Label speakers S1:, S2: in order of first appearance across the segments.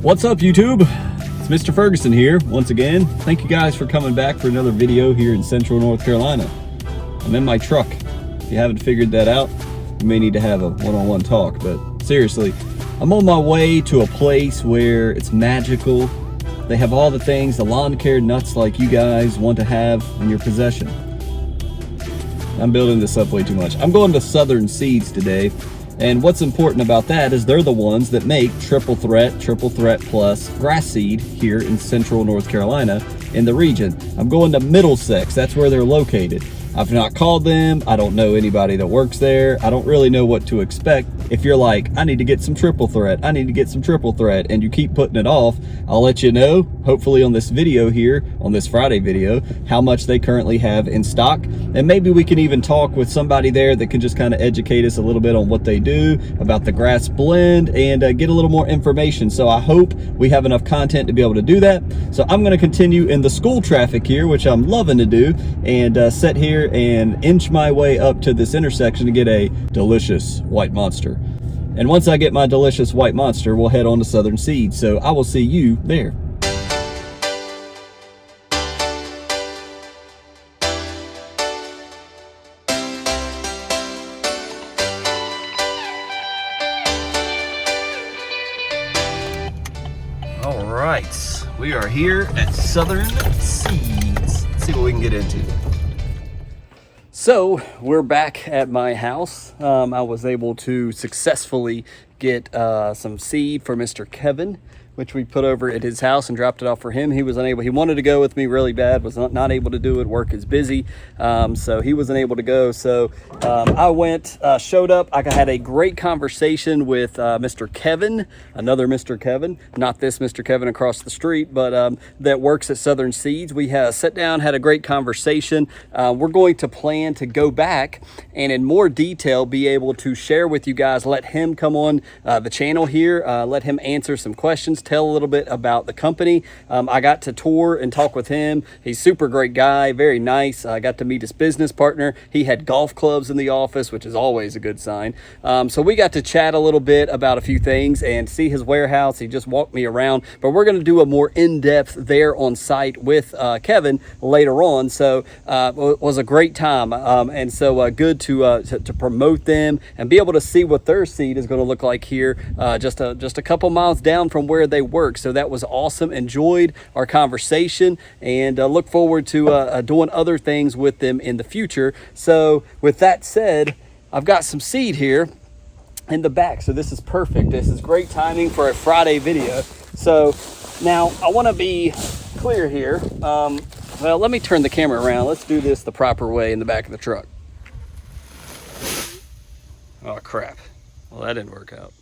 S1: What's up, YouTube? It's Mr. Ferguson here once again. Thank you guys for coming back for another video here in Central North Carolina. I'm in my truck. If you haven't figured that out, you may need to have a one-on-one talk, but seriously, I'm on my way to a place where it's magical. They have all the things the lawn care nuts like you guys want to have in your possession. I'm building this up way too much. I'm going to Southern Seeds today. And what's important about that is they're the ones that make Triple Threat Plus grass seed here in Central North Carolina in the region. I'm going to Middlesex. That's where they're located. I've not called them. I don't know anybody that works there. I don't really know what to expect. If you're like, I need to get some Triple Threat, I need to get some Triple Threat, and you keep putting it off, I'll let you know, hopefully on this video here, on this Friday video, how much they currently have in stock. And maybe we can even talk with somebody there that can just kind of educate us a little bit on what they do, about the grass blend, and get a little more information. So I hope we have enough content to be able to do that. So I'm going to continue in the school traffic here, which I'm loving to do, and sit here and inch my way up to this intersection to get a delicious white monster. And once I get my delicious white monster, we'll head on to Southern Seeds. So I will see you there. All right, we are here at Southern Seeds. Let's see what we can get into. So we're back at my house. I was able to successfully get some seed for Mr. Kevin, which we put over at his house and dropped it off for him. He was unable, he wanted to go with me really bad, was not able to do it. Work is busy, so he wasn't able to go. So I went, showed up. I had a great conversation with Mr. Kevin, another Mr. Kevin, not this Mr. Kevin across the street, but that works at Southern Seeds. We sat down, had a great conversation. We're going to plan to go back and in more detail be able to share with you guys, let him come on the channel here, let him answer some questions, tell a little bit about the company. I got to tour and talk with him. He's a super great guy, very nice. I got to meet his business partner. He had golf clubs in the office, which is always a good sign. So we got to chat a little bit about a few things and see his warehouse. He just walked me around, but we're going to do a more in-depth there on site with Kevin later on. So it was a great time, and so good to promote them and be able to see what their seed is going to look like here, just a couple miles down from where they work. So that was awesome. Enjoyed our conversation and look forward to doing other things with them in the future. So with that said, I've got some seed here in the back. So this is perfect. This is great timing for a Friday video. So now I want to be clear here. Well, let me turn the camera around. Let's do this the proper way in the back of the truck. Oh, crap. Well, that didn't work out.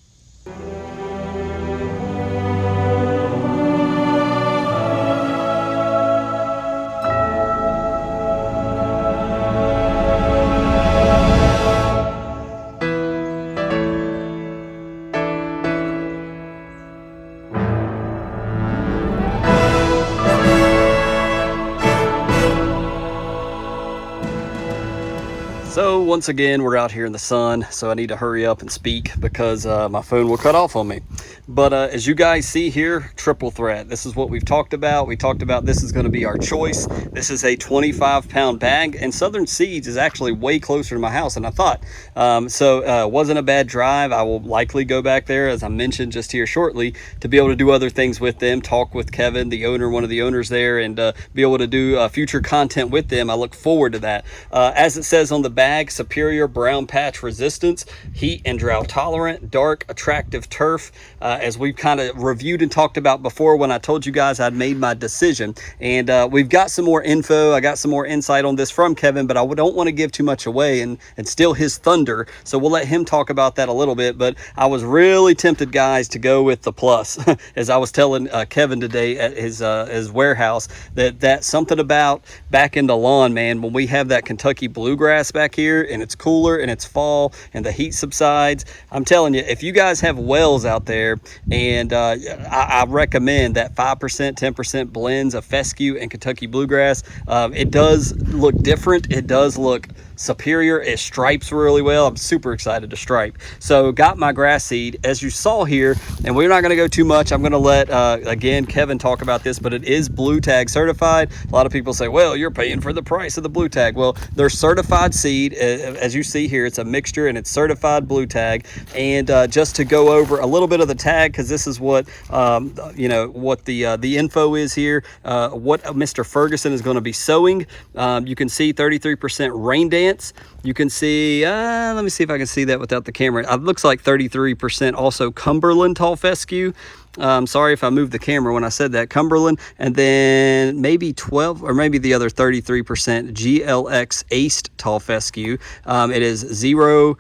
S1: So once again, we're out here in the sun, so I need to hurry up and speak because my phone will cut off on me. But as you guys see here, Triple Threat. This is what we've talked about. We talked about this is going to be our choice. This is a 25-pound bag, and Southern Seeds is actually way closer to my house than I thought. So it wasn't a bad drive. I will likely go back there, as I mentioned just here shortly, to be able to do other things with them, talk with Kevin, the owner, one of the owners there, and be able to do future content with them. I look forward to that. As it says on the bag, superior brown patch resistance, heat and drought tolerant, dark, attractive turf. As we've kind of reviewed and talked about before when I told you guys I'd made my decision. And we've got some more info. I got some more insight on this from Kevin, but I don't want to give too much away and steal his thunder. So we'll let him talk about that a little bit. But I was really tempted, guys, to go with the Plus. As I was telling Kevin today at his warehouse, that something about back in the lawn, man, when we have that Kentucky bluegrass back back here and it's cooler and it's fall and the heat subsides, I'm telling you, if you guys have wells out there, and I recommend that 5%, 10% blends of fescue and Kentucky bluegrass. It does look different. It does look superior. It stripes really well. I'm super excited to stripe. So got my grass seed, as you saw here, and we're not going to go too much. I'm going to let again Kevin talk about this, but it is Blue Tag certified. A lot of people say, well, you're paying for the price of the Blue Tag. Well, they're certified seed. As you see here, it's a mixture and it's certified Blue Tag. And just to go over a little bit of the tag, because this is what you know, what the info is here, what Mr. Ferguson is going to be sowing. You can see 33% rain dance. You can see, let me see if I can see that without the camera. It looks like 33% also Cumberland tall fescue. Sorry if I moved the camera when I said that. Cumberland, and then maybe 12 or maybe the other 33% GLX Aced tall fescue. It is 0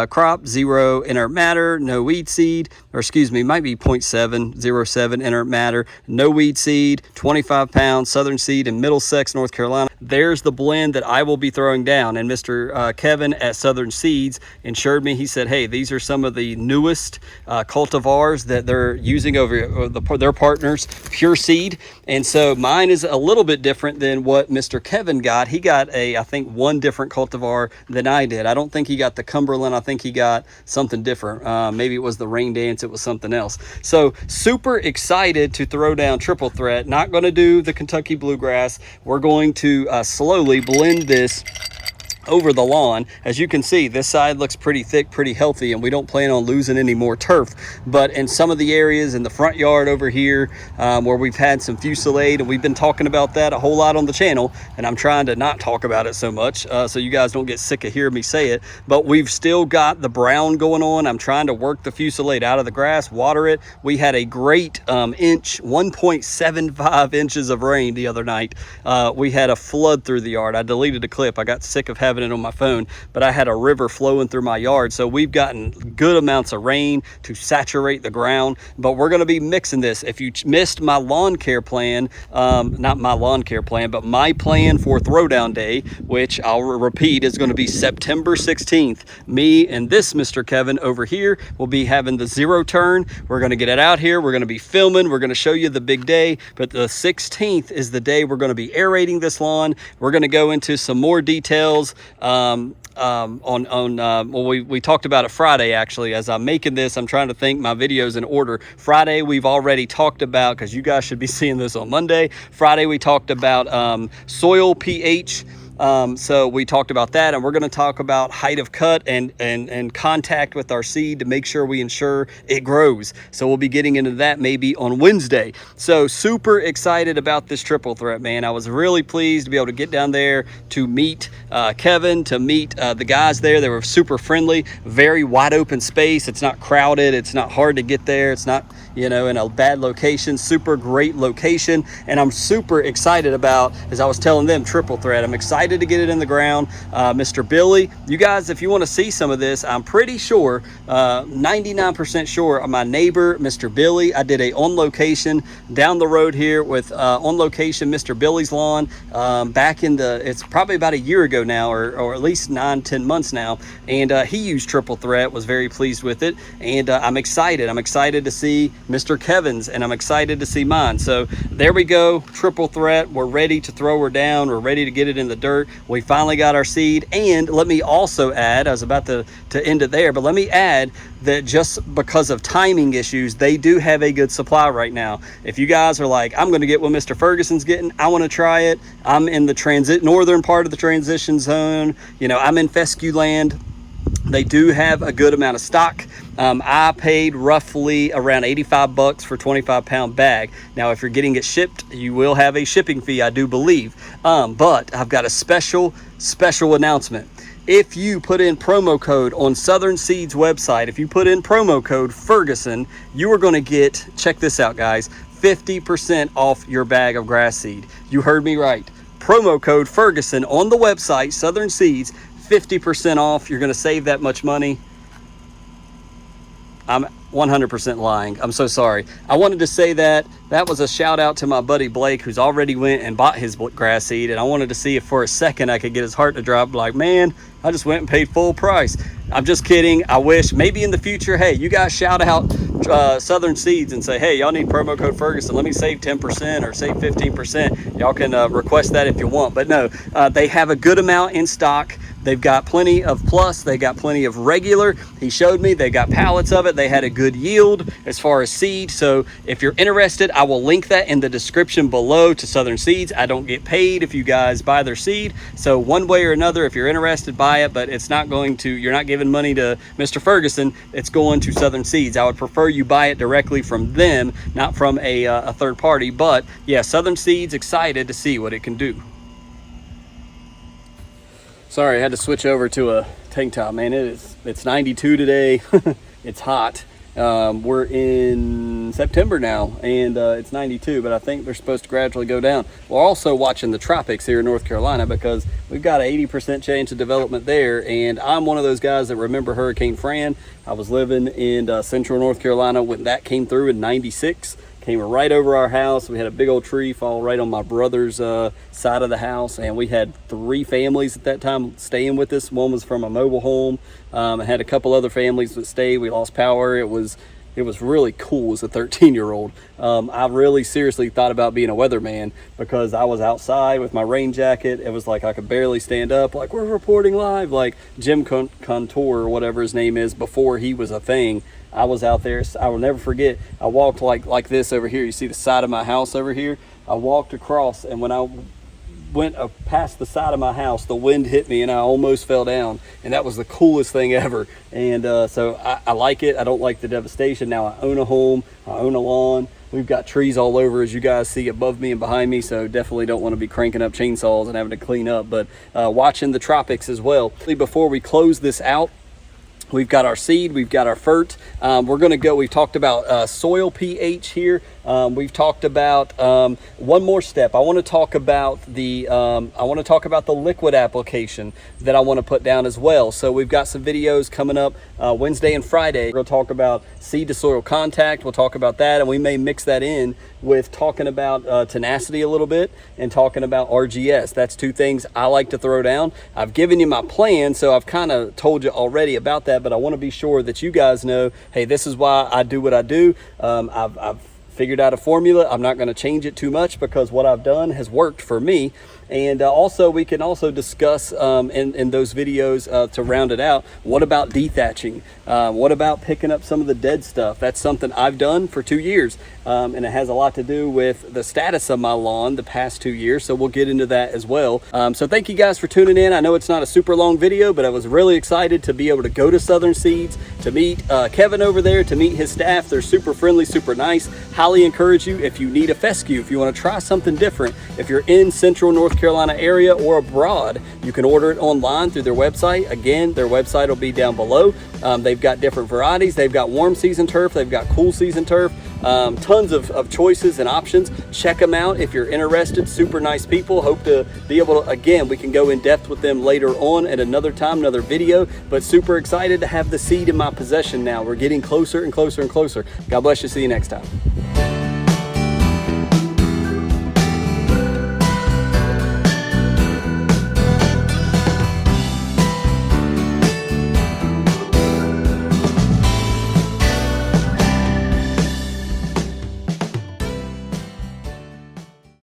S1: crop, 0 inert matter, no weed seed, or excuse me, might be 0.707 inert matter, no weed seed, 25 pounds, Southern Seed in Middlesex, North Carolina. There's the blend that I will be throwing down. And Mr. Kevin at Southern Seeds assured me, he said, hey, these are some of the newest cultivars that they're using over their partners, Pure Seed. And so mine is a little bit different than what Mr. Kevin got. He got I think one different cultivar than I did. I don't think he got the Cumberland. I think he got something different. Maybe it was the Rain Dance. It was something else. So super excited to throw down Triple Threat. Not going to do the Kentucky Bluegrass. We're going to slowly blend this over the lawn. As you can see, this side looks pretty thick, pretty healthy, and we don't plan on losing any more turf. But in some of the areas in the front yard over here, where we've had some fusillade, and we've been talking about that a whole lot on the channel, and I'm trying to not talk about it so much, so you guys don't get sick of hearing me say it, but we've still got the brown going on. I'm trying to work the fusillade out of the grass, water it. We had a great 1.75 inches of rain the other night. We had a flood through the yard. I deleted a clip. I got sick of having it on my phone, but I had a river flowing through my yard. So we've gotten good amounts of rain to saturate the ground, but we're going to be mixing this. If you missed my lawn care plan, not my lawn care plan, but my plan for throwdown day, which I'll repeat is going to be September 16th. Me and this Mr. Kevin over here will be having the zero turn. We're going to get it out here. We're going to be filming. We're going to show you the big day, but the 16th is the day we're going to be aerating this lawn. We're going to go into some more details well, we talked about it Friday. Actually, as I'm making this, I'm trying to think my videos in order. Friday we've already talked about, because you guys should be seeing this on Monday. Friday we talked about soil pH. So we talked about that, and we're going to talk about height of cut and contact with our seed to make sure we ensure it grows. So we'll be getting into that maybe on Wednesday. So super excited about this Triple Threat, man. I was really pleased to be able to get down there to meet Kevin, to meet the guys there. They were super friendly, very wide open space. It's not crowded. It's not hard to get there. It's not, you know, in a bad location. Super great location. And I'm super excited about, as I was telling them, Triple Threat. I'm excited to get it in the ground. Mr. Billy, you guys, if you want to see some of this, I'm pretty sure, 99% sure, my neighbor, Mr. Billy, I did a on location down the road here with on location Mr. Billy's lawn back in it's probably about a year ago now, or at least 9-10 months now, and he used Triple Threat, was very pleased with it, and I'm excited to see Mr. Kevin's, and I'm excited to see mine. So there we go, Triple Threat. We're ready to throw her down. We're ready to get it in the dirt. We finally got our seed. And let me also add, I was about to end it there, but let me add that just because of timing issues, they do have a good supply right now. If you guys are like, I'm going to get what Mr. Ferguson's getting, I want to try it. I'm in the northern part of the transition zone. You know, I'm in fescue land. They do have a good amount of stock. I paid roughly around $85 for a 25-pound bag. Now, if you're getting it shipped, you will have a shipping fee, I do believe. But I've got a special announcement. If you put in promo code on Southern Seeds website, if you put in promo code Ferguson, you are going to get, check this out, guys, 50% off your bag of grass seed. You heard me right. Promo code Ferguson on the website, Southern Seeds, 50% off. You're going to save that much money. I'm 100% lying. I'm so sorry. I wanted to say that was a shout out to my buddy Blake, who's already went and bought his grass seed. And I wanted to see if for a second I could get his heart to drop like, man, I just went and paid full price. I'm just kidding. I wish maybe in the future, hey, you guys shout out Southern Seeds and say, hey, y'all need promo code Ferguson. Let me save 10% or save 15%. Y'all can request that if you want. But no, they have a good amount in stock. They've got plenty of plus. They got plenty of regular. He showed me they got pallets of it. They had a good yield as far as seed. So if you're interested, I will link that in the description below to Southern Seeds. I don't get paid if you guys buy their seed. So one way or another, if you're interested, buy it. But it's not going to, you're not giving money to Mr. Ferguson. It's going to Southern Seeds. I would prefer you buy it directly from them, not from a third party. But yeah, Southern Seeds, excited to see what it can do. Sorry, I had to switch over to a tank top, man. It's 92 today. It's hot. We're in September now, and it's 92, but I think they're supposed to gradually go down. We're also watching the tropics here in North Carolina because we've got an 80% chance of development there, and I'm one of those guys that remember Hurricane Fran. I was living in central North Carolina when that came through in 96. Came right over our house. We had a big old tree fall right on my brother's side of the house, and we had 3 families at that time staying with us. One was from a mobile home. I had a couple other families that stayed. We lost power. It was really cool as a 13-year-old. I really seriously thought about being a weatherman because I was outside with my rain jacket. It was like I could barely stand up, like we're reporting live, like Jim Contour or whatever his name is before he was a thing. I was out there. I will never forget. I walked like this over here. You see the side of my house over here? I walked across, and when I went past the side of my house, the wind hit me and I almost fell down, and that was the coolest thing ever. And so I like it. I don't like the devastation. Now I own a home, I own a lawn. We've got trees all over, as you guys see above me and behind me, so definitely don't want to be cranking up chainsaws and having to clean up, but watching the tropics as well. Before we close this out, we've got our seed, we've got our FERT. We're going to go, we've talked about soil pH here. We've talked about one more step. I want to talk about the liquid application that I want to put down as well. So we've got some videos coming up Wednesday and Friday. We're going to talk about seed to soil contact. We'll talk about that, and we may mix that in with talking about tenacity a little bit and talking about RGS. That's 2 things I like to throw down. I've given you my plan, so I've kind of told you already about that, but I want to be sure that you guys know, hey, this is why I do what I do. I've figured out a formula. I'm not going to change it too much because what I've done has worked for me. And also we can also discuss in those videos to round it out, what about dethatching? What about picking up some of the dead stuff? That's something I've done for 2 years, and it has a lot to do with the status of my lawn the past 2 years, so we'll get into that as well. So thank you guys for tuning in. I know it's not a super long video, but I was really excited to be able to go to Southern Seeds, to meet Kevin over there, to meet his staff. They're super friendly, super nice. Highly encourage you, if you need a fescue, if you want to try something different, if you're in central North Carolina area or abroad, you can order it online through their website. Again, their website will be down below. They've got different varieties. They've got warm season turf. They've got cool season turf. Tons of choices and options. Check them out if you're interested. Super nice people. Hope to be able to, again, we can go in depth with them later on at another time, another video, but super excited to have the seed in my possession now. We're getting closer and closer and closer. God bless you. See you next time.